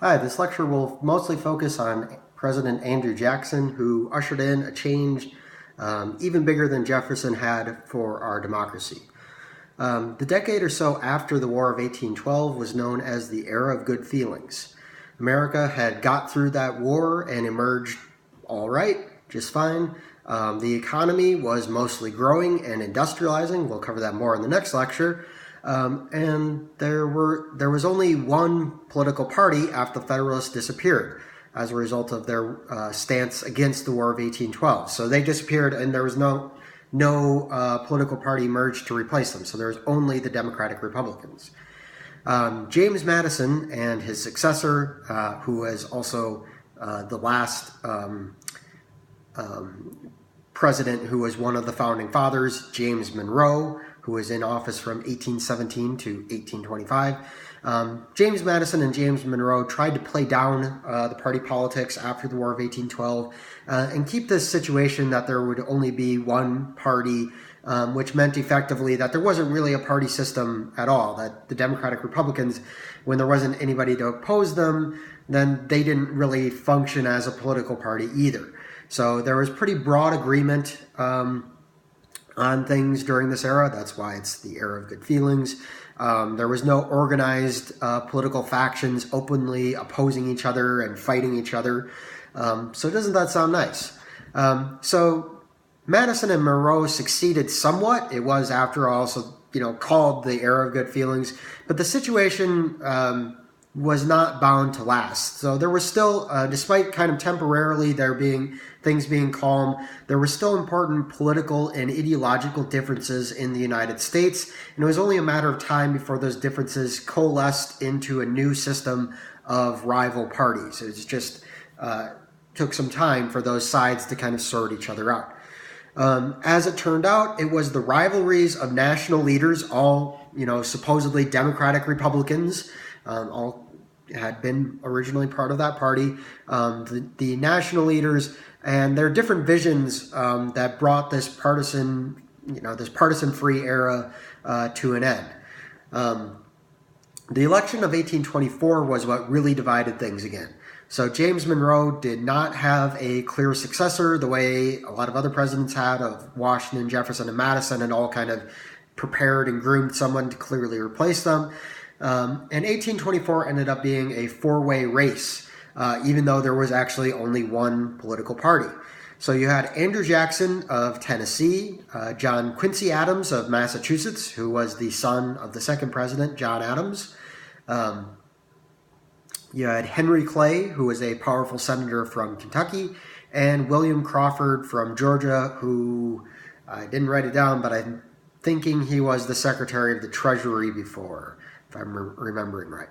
Hi, this lecture will mostly focus on President Andrew Jackson, who ushered in a change even bigger than Jefferson had for our democracy. The decade or so after the War of 1812 was known as the Era of Good Feelings. America had got through that war and emerged all right, just fine. The economy was mostly growing and industrializing. We'll cover that more in the next lecture. And there was only one political party after the Federalists disappeared as a result of their stance against the War of 1812. So they disappeared, and there was no political party emerged to replace them. So there was only the Democratic Republicans. James Madison and his successor, who was also the last president who was one of the founding fathers, James Monroe, who was in office from 1817 to 1825. James Madison and James Monroe tried to play down the party politics after the War of 1812 and keep this situation that there would only be one party, which meant effectively that there wasn't really a party system at all, that the Democratic Republicans, when there wasn't anybody to oppose them, then they didn't really function as a political party either. So there was pretty broad agreement on things during this era. That's why it's the era of good feelings. There was no organized political factions openly opposing each other and fighting each other. So doesn't that sound nice? So Madison and Monroe succeeded somewhat. It was, after all, called the era of good feelings. But the situation was not bound to last. So there was still, despite kind of temporarily things being calm, there were still important political and ideological differences in the United States, and it was only a matter of time before those differences coalesced into a new system of rival parties. It just took some time for those sides to kind of sort each other out. As it turned out, it was the rivalries of national leaders, all supposedly Democratic Republicans, all had been originally part of that party, the national leaders and their different visions that brought this partisan-free era to an end. The election of 1824 was what really divided things again. So James Monroe did not have a clear successor the way a lot of other presidents had, of Washington, Jefferson, and Madison, and all kind of prepared and groomed someone to clearly replace them. And 1824 ended up being a four-way race, even though there was actually only one political party. So you had Andrew Jackson of Tennessee, John Quincy Adams of Massachusetts, who was the son of the second president, John Adams. You had Henry Clay, who was a powerful senator from Kentucky, and William Crawford from Georgia, who I didn't write it down, but I'm thinking he was the Secretary of the Treasury before, if I'm remembering right.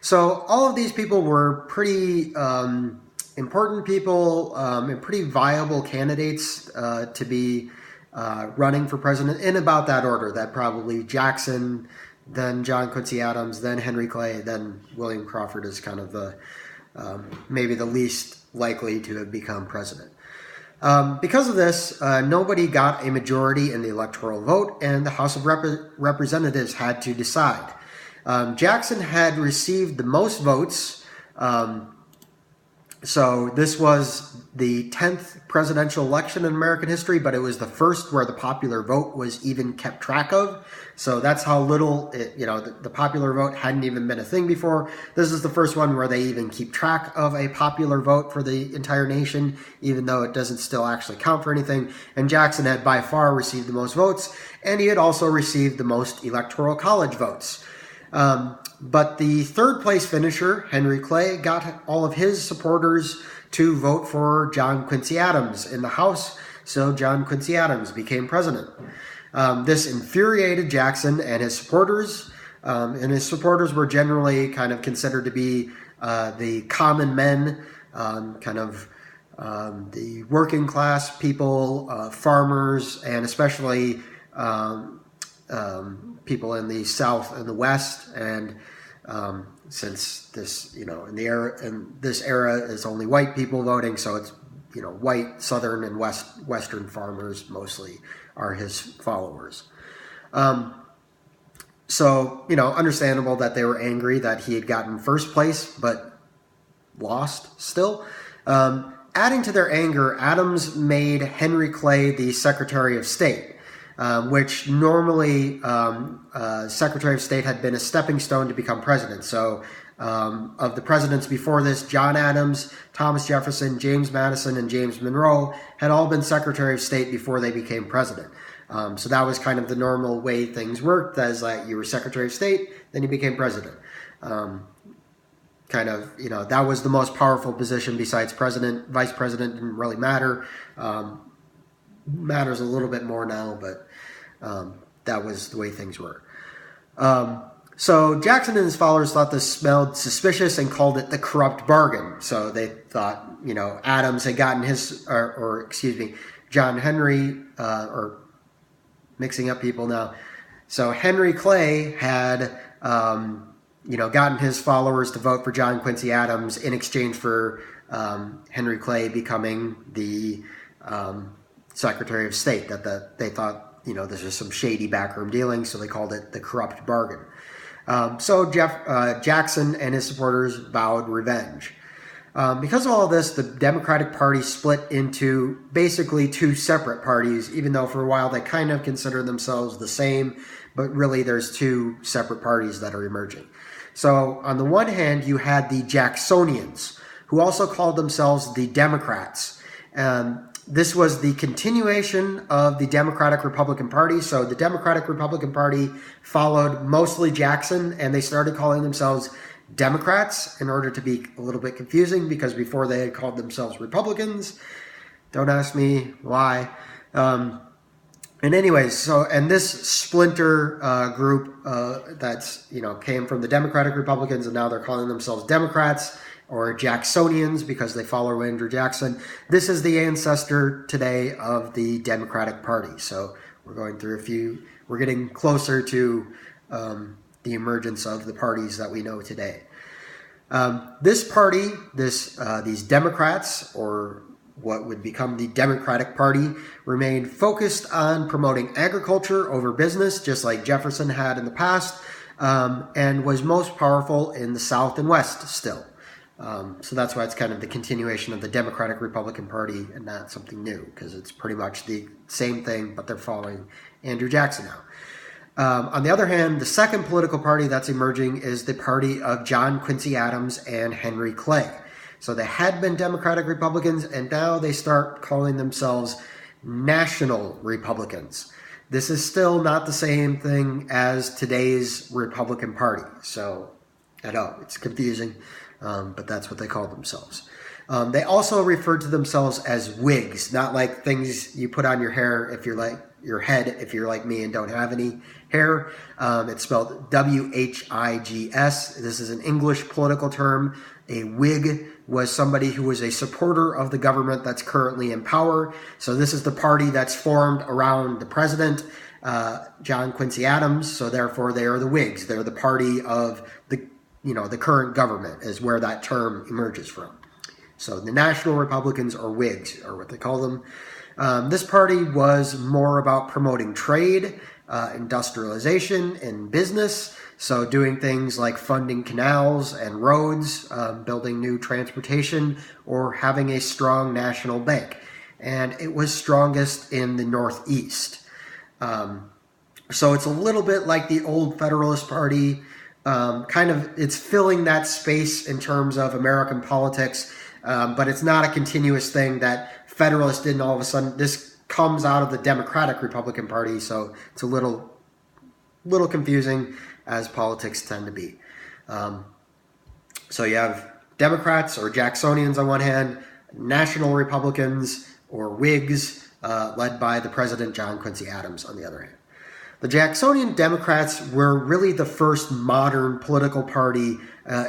So all of these people were pretty important people and pretty viable candidates to be running for president, in about that order, that probably Jackson, then John Quincy Adams, then Henry Clay, then William Crawford is kind of the maybe the least likely to have become president. Because of this, nobody got a majority in the electoral vote, and the House of Representatives had to decide. Jackson had received the most votes, so this was the 10th presidential election in American history, but it was the first where the popular vote was even kept track of. So that's how little, the popular vote hadn't even been a thing before. This is the first one where they even keep track of a popular vote for the entire nation, even though it doesn't still actually count for anything. And Jackson had by far received the most votes, and he had also received the most electoral college votes. But the third place finisher, Henry Clay, got all of his supporters to vote for John Quincy Adams in the House, so John Quincy Adams became president. This infuriated Jackson and his supporters, were generally kind of considered to be the common men, the working class people, farmers, and especially people in the South and the West, and since this, in this era is only white people voting, so it's white Southern and Western farmers mostly are his followers. So understandable that they were angry that he had gotten first place, but lost still. Adding to their anger, Adams made Henry Clay the Secretary of State, which normally Secretary of State had been a stepping stone to become president. So of the presidents before this, John Adams, Thomas Jefferson, James Madison, and James Monroe had all been Secretary of State before they became president. So that was kind of the normal way things worked, as like you were Secretary of State, then you became president. That was the most powerful position besides president. Vice president didn't really matter. Matters a little bit more now, but that was the way things were. So Jackson and his followers thought this smelled suspicious and called it the corrupt bargain. So they thought, Adams had gotten John Henry, or mixing up people now. So Henry Clay had, gotten his followers to vote for John Quincy Adams in exchange for Henry Clay becoming the Secretary of State. They thought, this was some shady backroom dealing, so they called it the corrupt bargain. So Jackson and his supporters vowed revenge. Because of all this, the Democratic Party split into basically two separate parties, even though for a while they kind of considered themselves the same, but really there's two separate parties that are emerging. So on the one hand, you had the Jacksonians, who also called themselves the Democrats. This was the continuation of the Democratic Republican Party. So the Democratic Republican Party followed mostly Jackson, and they started calling themselves Democrats in order to be a little bit confusing, because before they had called themselves Republicans. Don't ask me why. And anyways, and this splinter group that's, came from the Democratic Republicans, and now they're calling themselves Democrats, or Jacksonians because they follow Andrew Jackson. This is the ancestor today of the Democratic Party. So we're getting closer to the emergence of the parties that we know today. This party, these Democrats, or what would become the Democratic Party, remained focused on promoting agriculture over business, just like Jefferson had in the past, and was most powerful in the South and West still. So that's why it's kind of the continuation of the Democratic Republican Party and not something new, because it's pretty much the same thing, but they're following Andrew Jackson now. On the other hand, the second political party that's emerging is the party of John Quincy Adams and Henry Clay. So they had been Democratic Republicans, and now they start calling themselves National Republicans. This is still not the same thing as today's Republican Party. So I know it's confusing, but that's what they call themselves. They also refer to themselves as Whigs, not like things you put on your hair if you're like your head if you're like me and don't have any hair. It's spelled W-H-I-G-S. This is an English political term. A Whig was somebody who was a supporter of the government that's currently in power. So this is the party that's formed around the president, John Quincy Adams. So therefore they are the Whigs. They're the party of the current government is where that term emerges from. So the National Republicans, or Whigs, are what they call them. This party was more about promoting trade, industrialization, and business. So doing things like funding canals and roads, building new transportation, or having a strong national bank. And it was strongest in the Northeast. So it's a little bit like the old Federalist Party. It's filling that space in terms of American politics, but it's not a continuous thing that Federalists didn't all of a sudden. This comes out of the Democratic Republican Party, so it's a little confusing, as politics tend to be. So you have Democrats or Jacksonians on one hand, National Republicans or Whigs, led by the President John Quincy Adams on the other hand. The Jacksonian Democrats were really the first modern political party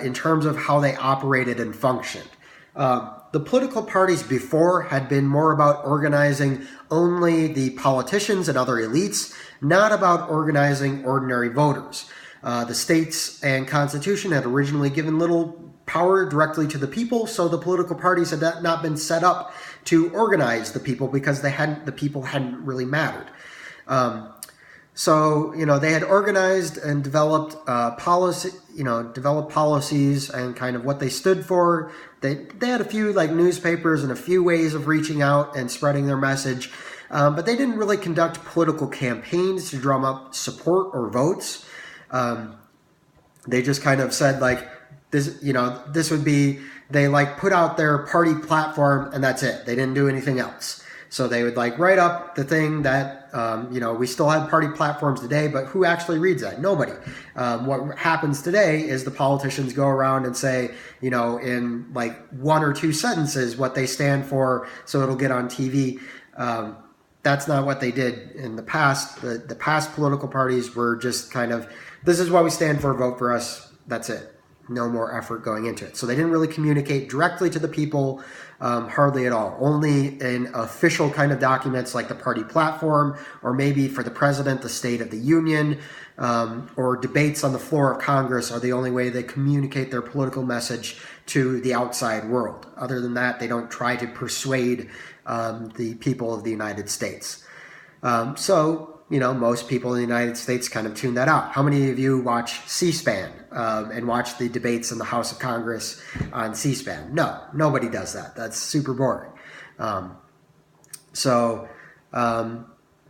in terms of how they operated and functioned. The political parties before had been more about organizing only the politicians and other elites, not about organizing ordinary voters. The states and Constitution had originally given little power directly to the people, so the political parties had not been set up to organize the people because the people hadn't really mattered. So, they had organized and developed developed policies and kind of what they stood for. They had a few like newspapers and a few ways of reaching out and spreading their message, but they didn't really conduct political campaigns to drum up support or votes. They just kind of said like this, this would be, they like put out their party platform and that's it. They didn't do anything else. So they would like write up the thing that, we still have party platforms today, but who actually reads that? Nobody. What happens today is the politicians go around and say, in like one or two sentences what they stand for, so it'll get on TV. That's not what they did in the past. The past political parties were just kind of, this is what we stand for, vote for us, that's it. No more effort going into it. So they didn't really communicate directly to the people, hardly at all. Only in official kind of documents like the party platform, or maybe for the president, the State of the Union, or debates on the floor of Congress are the only way they communicate their political message to the outside world. Other than that, they don't try to persuade the people of the United States. Most people in the United States kind of tune that out. How many of you watch C-SPAN and watch the debates in the House of Congress on C-SPAN? No, nobody does that. That's super boring.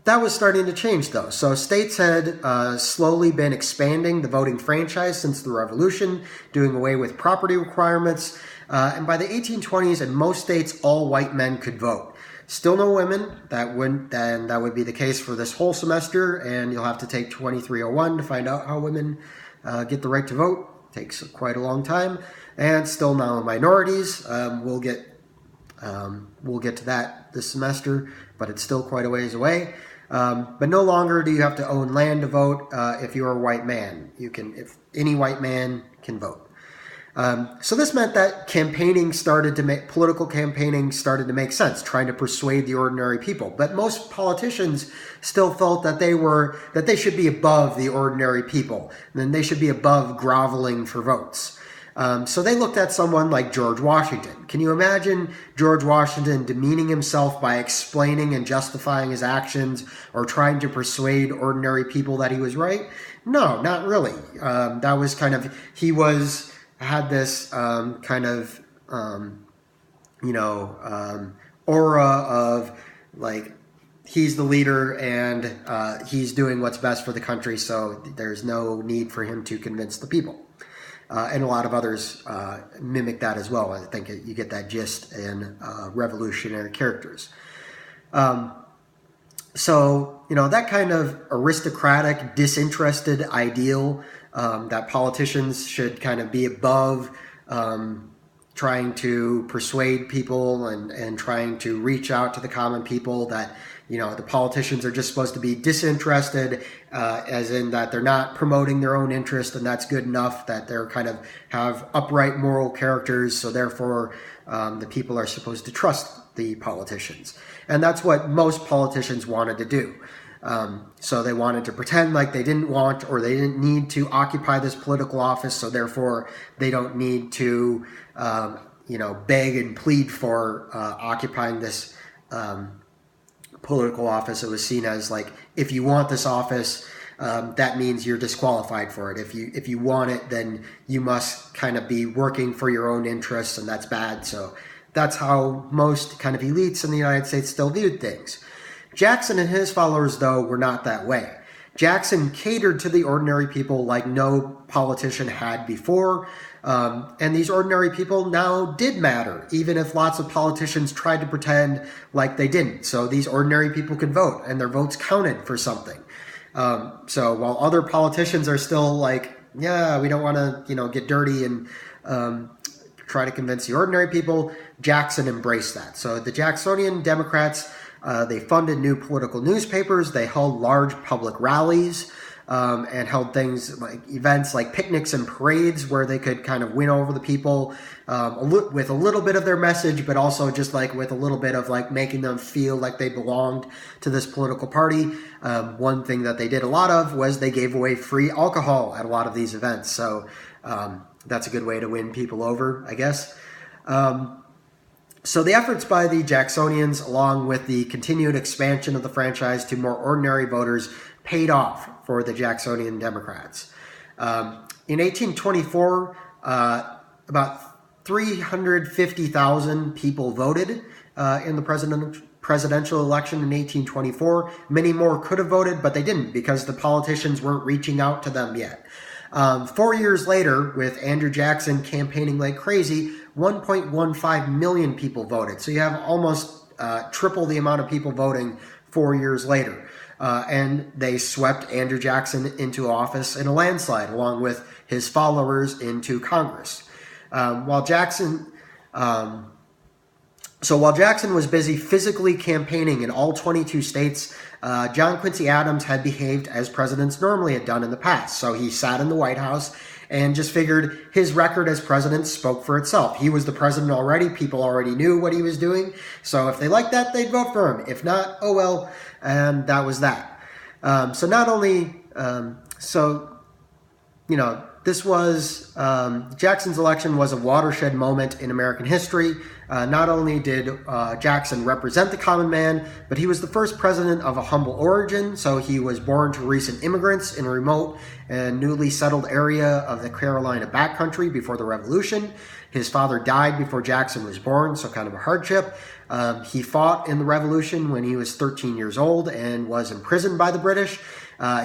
That was starting to change, though. So states had slowly been expanding the voting franchise since the Revolution, doing away with property requirements. And by the 1820s, in most states, all white men could vote. Still no women. That would be the case for this whole semester, and you'll have to take 2301 to find out how women get the right to vote. Takes quite a long time, and still no minorities. We'll get to that this semester, but it's still quite a ways away. But no longer do you have to own land to vote if you're a white man. If any white man can vote. So this meant that political campaigning started to make sense, trying to persuade the ordinary people. But most politicians still felt that they should be above the ordinary people, and then they should be above groveling for votes. So they looked at someone like George Washington. Can you imagine George Washington demeaning himself by explaining and justifying his actions or trying to persuade ordinary people that he was right? No, not really. That was had this aura of like he's the leader and he's doing what's best for the country, so there's no need for him to convince the people. And a lot of others mimic that as well. I think you get that gist in revolutionary characters. That kind of aristocratic, disinterested ideal that politicians should kind of be above trying to persuade people and trying to reach out to the common people, that the politicians are just supposed to be disinterested, as in that they're not promoting their own interest, and that's good enough, that they're kind of have upright moral characters, so therefore the people are supposed to trust the politicians. And that's what most politicians wanted to do. So they wanted to pretend like they didn't want or they didn't need to occupy this political office, so therefore they don't need to, beg and plead for occupying this political office. It was seen as like, if you want this office, that means you're disqualified for it. If you want it, then you must kind of be working for your own interests, and that's bad. So that's how most kind of elites in the United States still viewed things. Jackson and his followers, though, were not that way. Jackson catered to the ordinary people like no politician had before, and these ordinary people now did matter, even if lots of politicians tried to pretend like they didn't. So these ordinary people could vote, and their votes counted for something. So while other politicians are still like, yeah, we don't want to, get dirty and try to convince the ordinary people, Jackson embraced that. So the Jacksonian Democrats, they funded new political newspapers, they held large public rallies, and held things like events like picnics and parades where they could kind of win over the people with a little bit of their message, but also just like with a little bit of like making them feel like they belonged to this political party. One thing that they did a lot of was they gave away free alcohol at a lot of these events. So that's a good way to win people over, I guess. So the efforts by the Jacksonians, along with the continued expansion of the franchise to more ordinary voters, paid off for the Jacksonian Democrats. In 1824, about 350,000 people voted in the presidential election in 1824. Many more could have voted, but they didn't because the politicians weren't reaching out to them yet. 4 years later, with Andrew Jackson campaigning like crazy, 1.15 million people voted. So you have almost triple the amount of people voting 4 years later. And they swept Andrew Jackson into office in a landslide, along with his followers into Congress. While Jackson was busy physically campaigning in all 22 states, John Quincy Adams had behaved as presidents normally had done in the past. So he sat in the White House and just figured his record as president spoke for itself. He was the president already. People already knew what he was doing. So if they liked that, they'd vote for him. If not, oh well. And that was that. This was, Jackson's election was a watershed moment in American history. Not only did Jackson represent the common man, but he was the first president of a humble origin. So he was born to recent immigrants in a remote and newly settled area of the Carolina backcountry before the Revolution. His father died before Jackson was born, so kind of a hardship. He fought in the Revolution when he was 13 years old and was imprisoned by the British.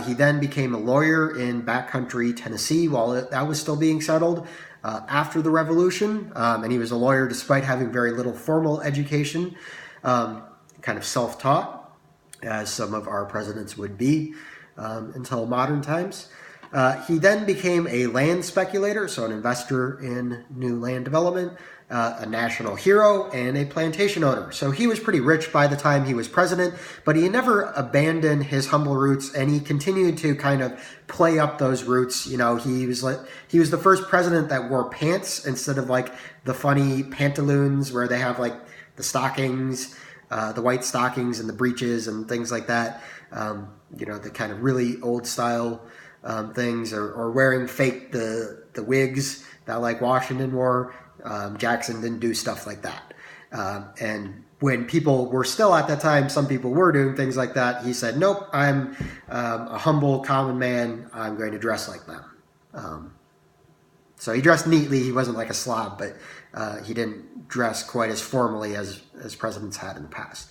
He then became a lawyer in backcountry Tennessee while that was still being settled after the Revolution. And he was a lawyer despite having very little formal education, kind of self-taught, as some of our presidents would be until modern times. He then became a land speculator, so an investor in new land development, a national hero, and a plantation owner. So he was pretty rich by the time he was president, but he never abandoned his humble roots, and he continued to kind of play up those roots. You know, he was the first president that wore pants instead of like the funny pantaloons where they have like the stockings, the white stockings and the breeches and things like that. The kind of really old style things, or wearing fake the wigs that like Washington wore. Jackson didn't do stuff like that. And when people were still at that time, some people were doing things like that. He said, nope, I'm a humble, common man. I'm going to dress like them. So he dressed neatly. He wasn't like a slob, but he didn't dress quite as formally as presidents had in the past.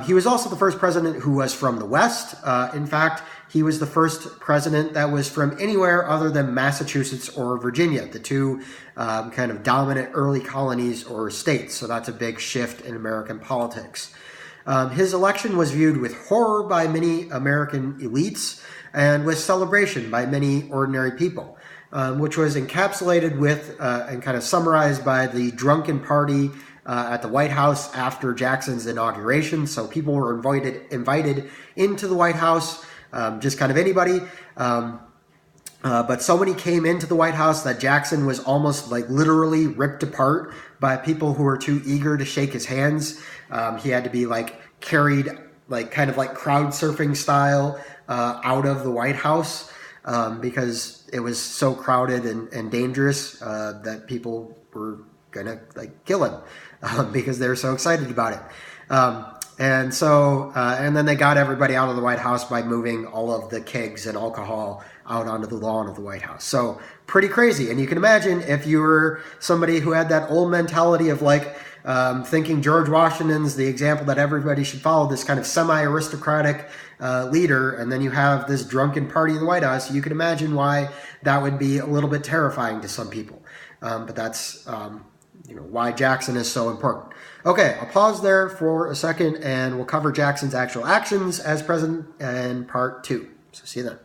He was also the first president who was from the West. In fact, he was the first president that was from anywhere other than Massachusetts or Virginia, the two kind of dominant early colonies or states. So that's a big shift in American politics. His election was viewed with horror by many American elites and with celebration by many ordinary people, which was encapsulated with and kind of summarized by the drunken party at the White House after Jackson's inauguration. So people were invited into the White House, just kind of anybody. But so many came into the White House that Jackson was almost like literally ripped apart by people who were too eager to shake his hands. He had to be like carried like kind of like crowd surfing style out of the White House because it was so crowded and dangerous that people were gonna like kill him because they were so excited about it. And then they got everybody out of the White House by moving all of the kegs and alcohol out onto the lawn of the White House. So pretty crazy. And you can imagine if you were somebody who had that old mentality of like thinking George Washington's the example that everybody should follow, this kind of semi-aristocratic leader, and then you have this drunken party in the White House, you can imagine why that would be a little bit terrifying to some people. But that's why Jackson is so important. Okay, I'll pause there for a second and we'll cover Jackson's actual actions as president in part 2. So see you then.